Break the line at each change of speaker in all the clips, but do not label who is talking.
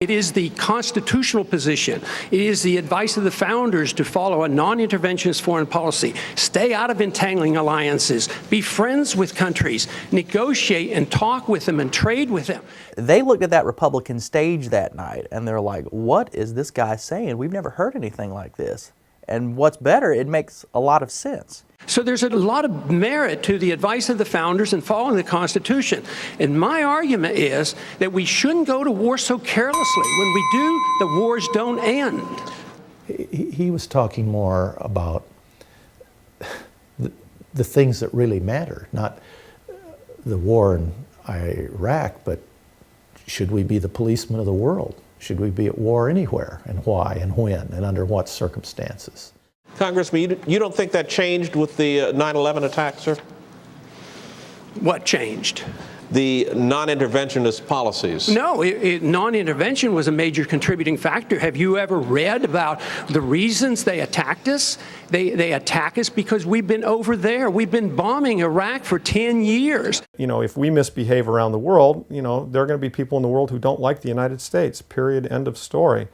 It is the constitutional position. It is the advice of the founders to follow a non-interventionist foreign policy. Stay out of entangling alliances. Be friends with countries. Negotiate and talk with them and trade with them.
They looked at that Republican stage that night and they're like, what is this guy saying? We've never heard anything like this. And what's better, it makes a lot of sense.
So there's a lot of merit to the advice of the founders and following the Constitution. And my argument is that we shouldn't go to war so carelessly. When we do, the wars don't end.
He was talking more about the things that really matter, not the war in Iraq, but should we be the policeman of the world? Should we be at war anywhere, and why, and when, and under what circumstances?
Congressman, you don't think that changed with the 9/11 attack, sir?
What changed?
The non-interventionist policies.
No, non-intervention was a major contributing factor. Have you ever read about the reasons they attacked us? They attack us because we've been over there. We've been bombing Iraq for 10 years.
You know, if we misbehave around the world, you know, there are going to be people in the world who don't like the United States, period, end of story.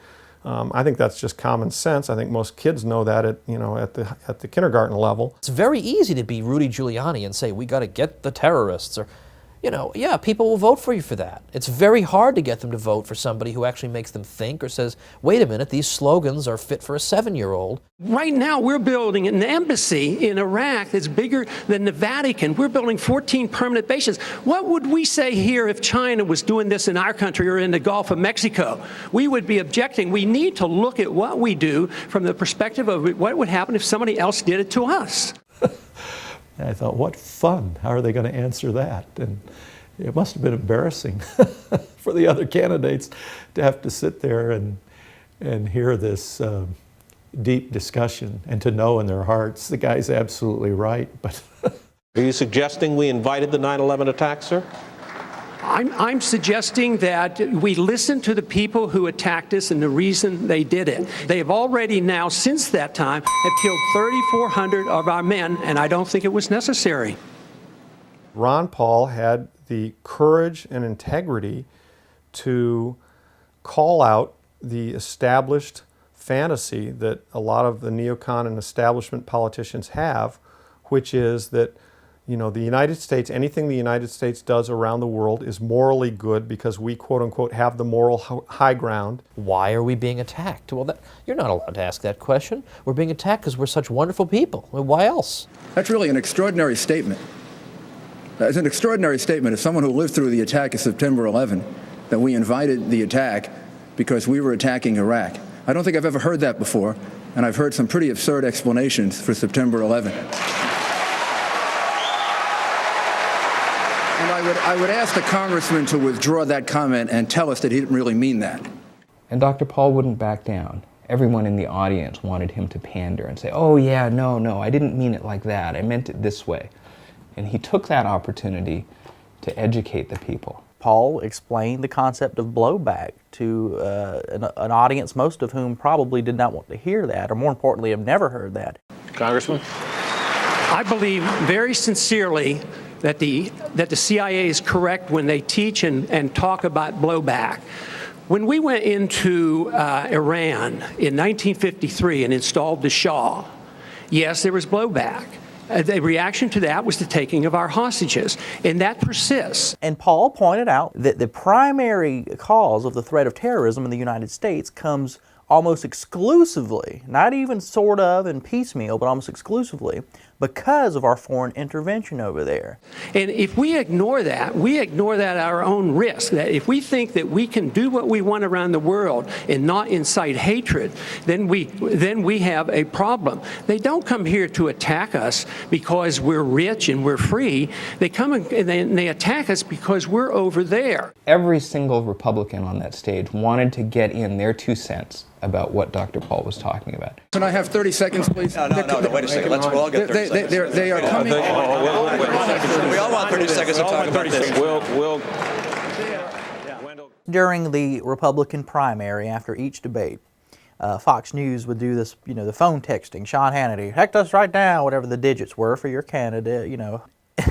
I think that's just common sense. I think most kids know that at the kindergarten level.
It's very easy to be Rudy Giuliani and say, we got to get the terrorists, or, you know, yeah, people will vote for you for that. It's very hard to get them to vote for somebody who actually makes them think or says, wait a minute, these slogans are fit for a 7-year-old.
Right now, we're building an embassy in Iraq that's bigger than the Vatican. We're building 14 permanent bases. What would we say here if China was doing this in our country or in the Gulf of Mexico? We would be objecting. We need to look at what we do from the perspective of what would happen if somebody else did it to us.
And I thought, what fun. How are they going to answer that? And it must have been embarrassing for the other candidates to have to sit there and hear this deep discussion and to know in their hearts the guy's absolutely right. But
Are you suggesting we invited the 9/11 attack, sir?
I'm suggesting that we listen to the people who attacked us and the reason they did it. They have already now, since that time, have killed 3,400 of our men, and I don't think it was necessary.
Ron Paul had the courage and integrity to call out the established fantasy that a lot of the neocon and establishment politicians have, which is that, you know, the United States, anything the United States does around the world is morally good because we, quote unquote, have the moral high ground.
Why are we being attacked? Well, you're not allowed to ask that question. We're being attacked because we're such wonderful people. Well, why else?
That's really an extraordinary statement. It's an extraordinary statement as someone who lived through the attack of September 11, that we invited the attack because we were attacking Iraq. I don't think I've ever heard that before, and I've heard some pretty absurd explanations for September 11. And I would ask the congressman to withdraw that comment and tell us that he didn't really mean that.
And Dr. Paul wouldn't back down. Everyone in the audience wanted him to pander and say, oh yeah, no, I didn't mean it like that. I meant it this way. And he took that opportunity to educate the people.
Paul explained the concept of blowback to an audience, most of whom probably did not want to hear that, or more importantly, have never heard that.
Congressman?
I believe very sincerely that the CIA is correct when they teach and talk about blowback. When we went into Iran in 1953 and installed the Shah, yes, there was blowback. The reaction to that was the taking of our hostages, and that persists.
And Paul pointed out that the primary cause of the threat of terrorism in the United States comes almost exclusively, not even sort of and piecemeal, but almost exclusively, because of our foreign intervention over there.
And if we ignore that at our own risk. That if we think that we can do what we want around the world and not incite hatred, then we have a problem. They don't come here to attack us because we're rich and we're free. They come and they attack us because we're over there.
Every single Republican on that stage wanted to get in their 2 cents about what Dr. Paul was talking about.
Can I have 30 seconds, please?
No, wait a second. We'll all get 30 seconds.
They are coming.
We all want 30 seconds to talk about this.
During the Republican primary, after each debate, Fox News would do this, the phone texting. Sean Hannity, text us right now, whatever the digits were for your candidate,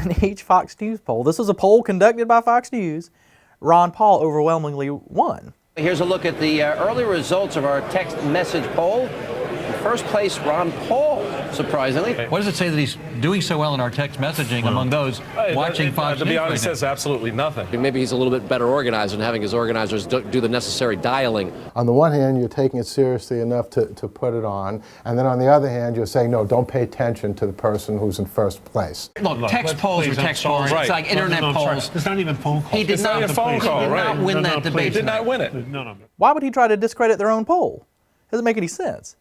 In each Fox News poll, this was a poll conducted by Fox News, Ron Paul overwhelmingly won.
Here's a look at the early results of our text message poll. In first place, Ron Paul, surprisingly.
What does it say that he's doing so well in our text messaging among those watching Fox News?
To be honest, says absolutely nothing.
Maybe he's a little bit better organized and having his organizers do the necessary dialing.
On the one hand, you're taking it seriously enough to put it on, and then on the other hand, you're saying, no, don't pay attention to the person who's in first place.
Look, text polls are text polls. It's like internet polls.
It's not even phone calls.
He did not win that debate.
He did not win it.
Why would he try to discredit their own poll? Doesn't make any sense.